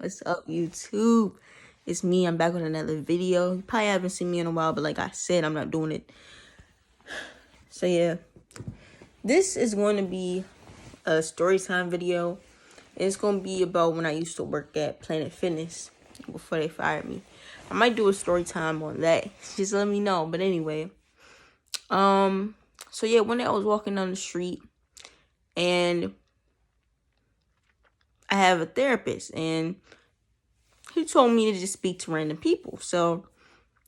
What's up, YouTube? It's me. I'm back with another video. You probably haven't seen me in a while, but like I said, I'm not doing it. So yeah, this is going to be a story time video. It's going to be about when I used to work at Planet Fitness before they fired me. I might do a story time on that. Just let me know. But anyway, so yeah, one day I was walking down the street and I have a therapist, and he told me to just speak to random people. So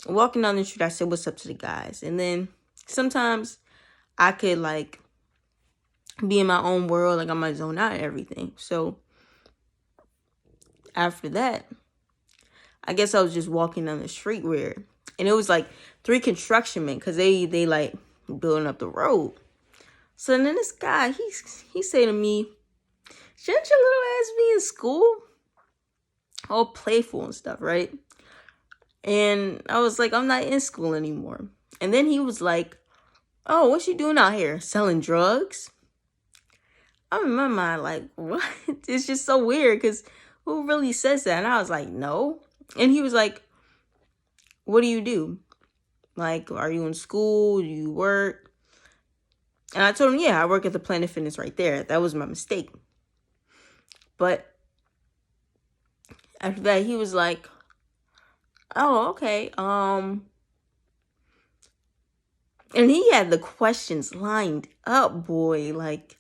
walking down the street, I said, what's up to the guys? And then sometimes I could like be in my own world, like I might zone out and everything. So after that, I guess I was just walking down the street weird. And it was like 3 construction men, because they like building up the road. So then this guy, he said to me, shouldn't your little ass be in school? All playful and stuff, right? And I was like, I'm not in school anymore. And then he was like, oh, what you doing out here? Selling drugs? I'm in my mind like, what? It's just so weird, because who really says that? And I was like, no. And he was like, what do you do? Like, are you in school? Do you work? And I told him, yeah, I work at the Planet Fitness right there. That was my mistake. But after that, he was like, oh, okay. And he had the questions lined up, boy. Like,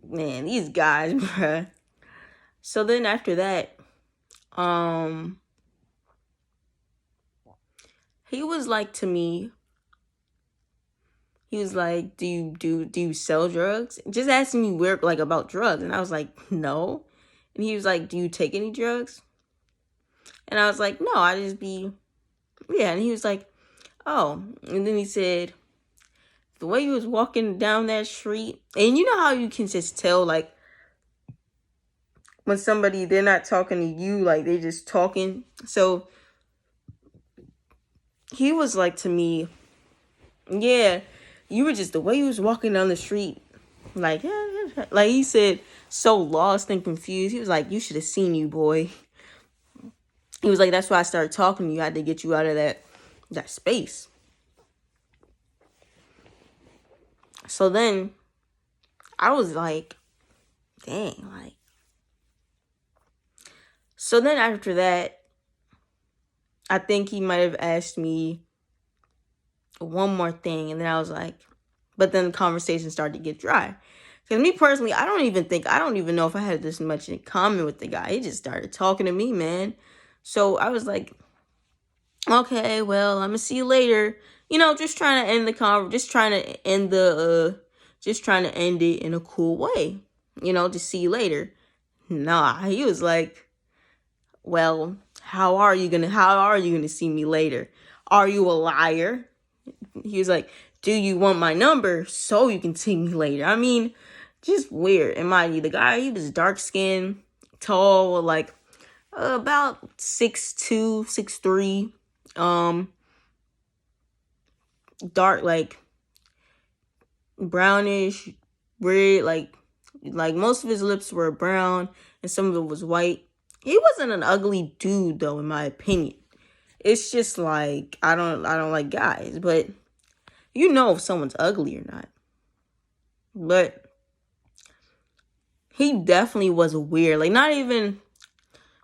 man, these guys, bruh. So then after that, he was like to me, he was like, do you sell drugs? Just asking me weird, like, about drugs. And I was like, no. And he was like, do you take any drugs? And I was like, no, I just be, yeah. And he was like, oh. And then he said, the way he was walking down that street, and you know how you can just tell, like, when somebody, they're not talking to you, like, they just talking. So he was like to me, yeah, you were just, the way you was walking down the street, like, like he said, so lost and confused. He was like, you should have seen you, boy. He was like, that's why I started talking to you. I had to get you out of that space. So then I was like, dang, like. So then after that, I think he might have asked me one more thing. And then I was like, but then the conversation started to get dry. Because me personally, I don't even know if I had this much in common with the guy. He just started talking to me, man. So I was like, okay, well, I'm going to see you later. You know, just trying to end the conversation, just trying to end it in a cool way. You know, to see you later. Nah, he was like, well, how are you gonna see me later? Are you a liar? He was like, do you want my number so you can see me later? I mean, just weird. And mind you, the guy, he was dark skinned, tall, like about 6'2", 6'3", dark, like brownish, red, like most of his lips were brown and some of it was white. He wasn't an ugly dude though, in my opinion. It's just like, I don't like guys, but you know if someone's ugly or not. But he definitely was weird. Like, not even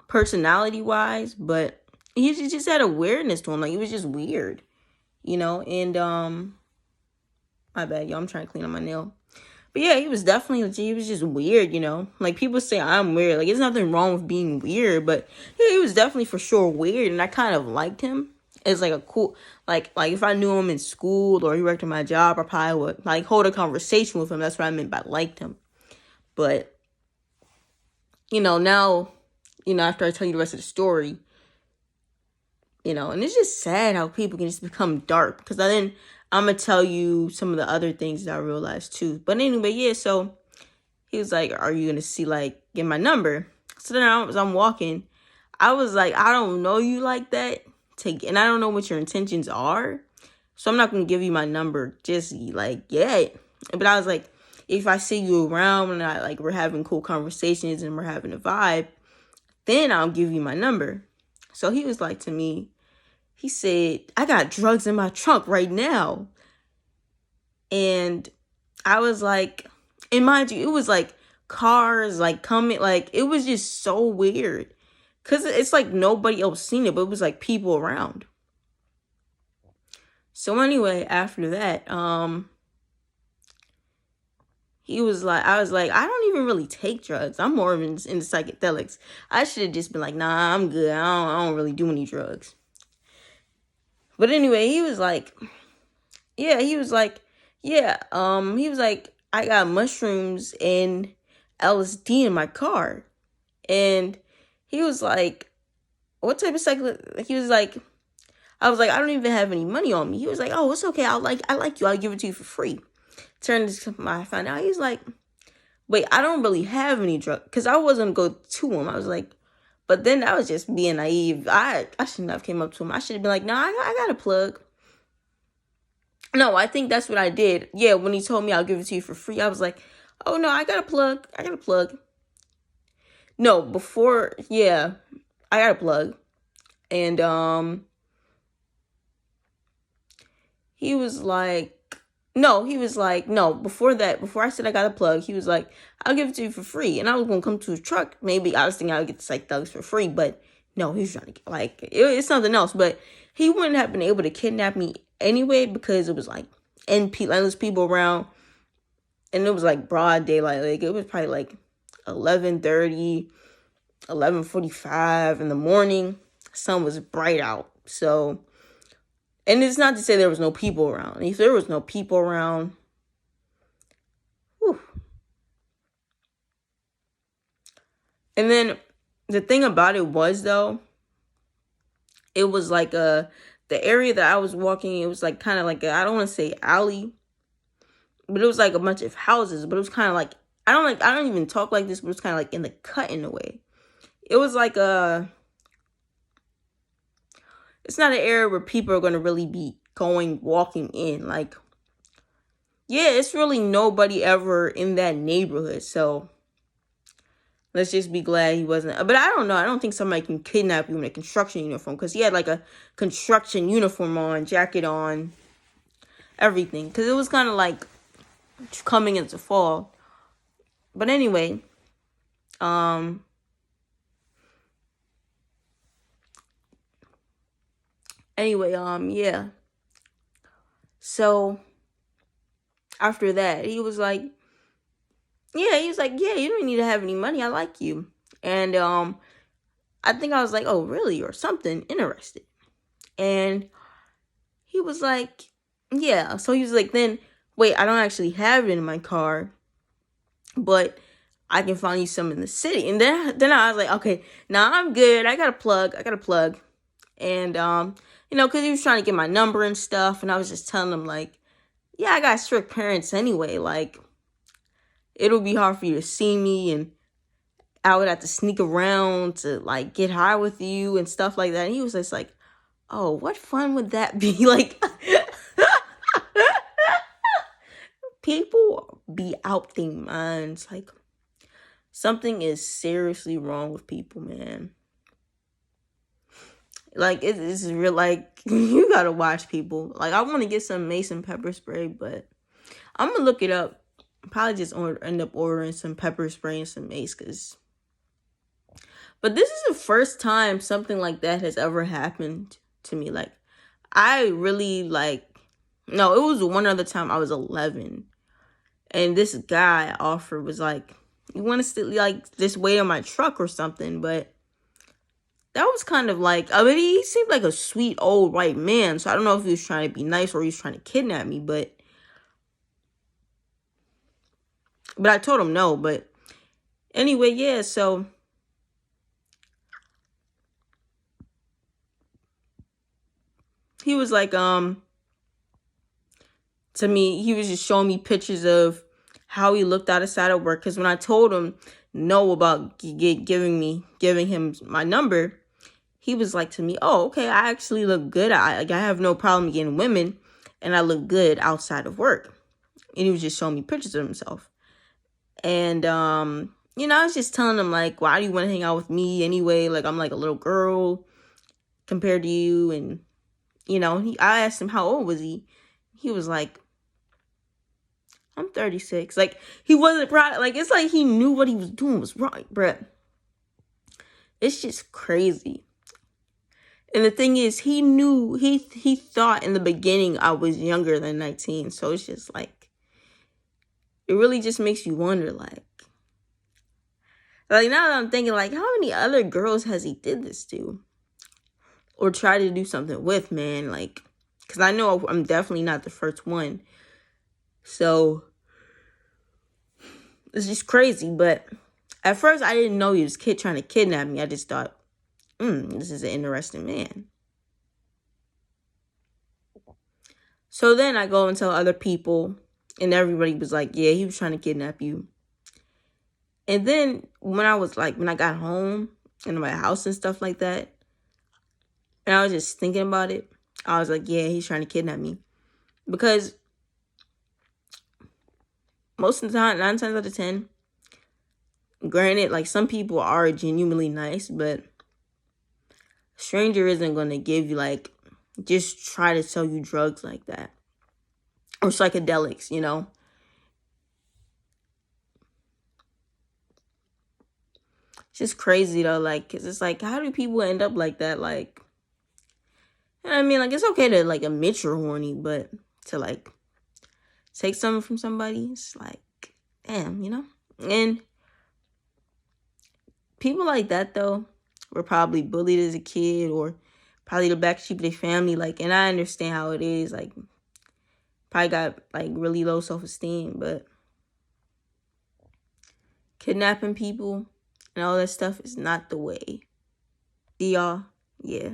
personality wise, but he just had a weirdness to him. Like, he was just weird, you know. And my bad, y'all, I'm trying to clean up my nail. But yeah, he was just weird, you know. Like, people say I'm weird. Like, there's nothing wrong with being weird, but yeah, he was definitely for sure weird, and I kind of liked him. It's like a cool, like if I knew him in school or he worked at my job, I probably would like hold a conversation with him. That's what I meant by liked him. But you know, now, you know, after I tell you the rest of the story, you know, and it's just sad how people can just become dark. Because then I'm going to tell you some of the other things that I realized too. But anyway, yeah, so he was like, are you going to see, like, get my number? So then as I'm walking, I was like, I don't know you like that. And I don't know what your intentions are. So I'm not going to give you my number just like yet. But I was like, if I see you around and we're having cool conversations and we're having a vibe, then I'll give you my number. So he was like to me, he said, I got drugs in my trunk right now. And I was like, and mind you, it was like cars like coming, like it was just so weird. Cause it's like nobody else seen it, but it was like people around. So anyway, after that, he was like, I was like, I don't even really take drugs. I'm more into psychedelics. I should have just been like, nah, I'm good. I don't really do any drugs. But anyway, he was like, yeah, he was like, I got mushrooms and LSD in my car. And he was like, what type of psychedelic? He was like, I was like, I don't even have any money on me. He was like, oh, it's okay. I like you. I'll give it to you for free. Turned to my find out. He's like, wait, I don't really have any drug, because I wasn't going to go to him. I was like, but then I was just being naive. I shouldn't have came up to him. I should have been like, nah, I got a plug. No, I think that's what I did. Yeah, when he told me I'll give it to you for free, I was like, oh no, I got a plug. I got a plug. No, before, yeah, I got a plug. And he was like, no, before that, before I said I got a plug, he was like, I'll give it to you for free. And I was going to come to his truck. Maybe I was thinking I would get the psych thugs for free, but no, he was trying to get, like, it's something else. But he wouldn't have been able to kidnap me anyway, because it was like, endless people around. And it was like broad daylight. Like, it was probably like 11:30, 11:45 in the morning. Sun was bright out. So, and it's not to say there was no people around. If there was no people around, whew. And then the thing about it was, though, it was like the area that I was walking, it was like kind of like I don't want to say alley, but it was like a bunch of houses, but it was kind of like, I don't even talk like this, but it's kind of like in the cut in a way. It was like it's not an area where people are going to really be walking in. Like, yeah, it's really nobody ever in that neighborhood. So let's just be glad he wasn't. But I don't know. I don't think somebody can kidnap you in a construction uniform, because he had like a construction uniform on, jacket on, everything. Because it was kind of like coming into fall. But anyway, yeah. So after that, he was like, yeah, you don't need to have any money. I like you. And I think I was like, oh, really? Or something, interested. And he was like, yeah. So he was like, then, wait, I don't actually have it in my car, but I can find you some in the city. And then I was like, okay, now I'm good. I got a plug. And, because he was trying to get my number and stuff. And I was just telling him, like, yeah, I got strict parents anyway. Like, it'll be hard for you to see me, and I would have to sneak around to, like, get high with you and stuff like that. And he was just like, oh, what fun would that be? Like, people be out their minds. Like, something is seriously wrong with people, man. Like, it's real. Like, you gotta watch people. Like, I want to get some Mason pepper spray, but I'm gonna look it up. Probably just end up ordering some pepper spray and some mace, but this is the first time something like that has ever happened to me. Like, I really, like, no, it was one other time I was 11, and this guy offered, was like, you want to still, like, just wait on my truck or something. But that was kind of like, I mean, he seemed like a sweet old white man, so I don't know if he was trying to be nice or he was trying to kidnap me, but I told him no. But anyway, yeah, so he was like, to me, he was just showing me pictures of how he looked outside of work. Because when I told him no about giving him my number, he was like to me, oh, okay, I actually look good. I have no problem getting women, and I look good outside of work. And he was just showing me pictures of himself. And you know, I was just telling him, like, why do you want to hang out with me anyway? Like, I'm like a little girl compared to you. And, you know, I asked him how old was he? He was like, I'm 36. Like, he wasn't proud. Like, it's like he knew what he was doing was wrong, bruh. It's just crazy. And the thing is, he knew, he thought in the beginning I was younger than 19. So it's just like, it really just makes you wonder, like now that I'm thinking, like, how many other girls has he did this to? Or tried to do something with, man? Like, because I know I'm definitely not the first one. So, it's just crazy. But at first, I didn't know he was trying to kidnap me. I just thought, this is an interesting man. So then I go and tell other people, and everybody was like, yeah, he was trying to kidnap you. And then when I got home in my house and stuff like that, and I was just thinking about it, I was like, yeah, he's trying to kidnap me. Because most of the time, 9 times out of 10, granted, like, some people are genuinely nice, but a stranger isn't going to give you, like, just try to sell you drugs like that. Or psychedelics, you know? It's just crazy, though, like, because it's like, how do people end up like that? Like, I mean, like, it's okay to, like, admit you're horny, but to, like, take something from somebody, it's like, damn, you know? And people like that, though, were probably bullied as a kid, or probably the black sheep of their family. Like, and I understand how it is. Like, probably got, like, really low self-esteem, but kidnapping people and all that stuff is not the way. See y'all? Yeah.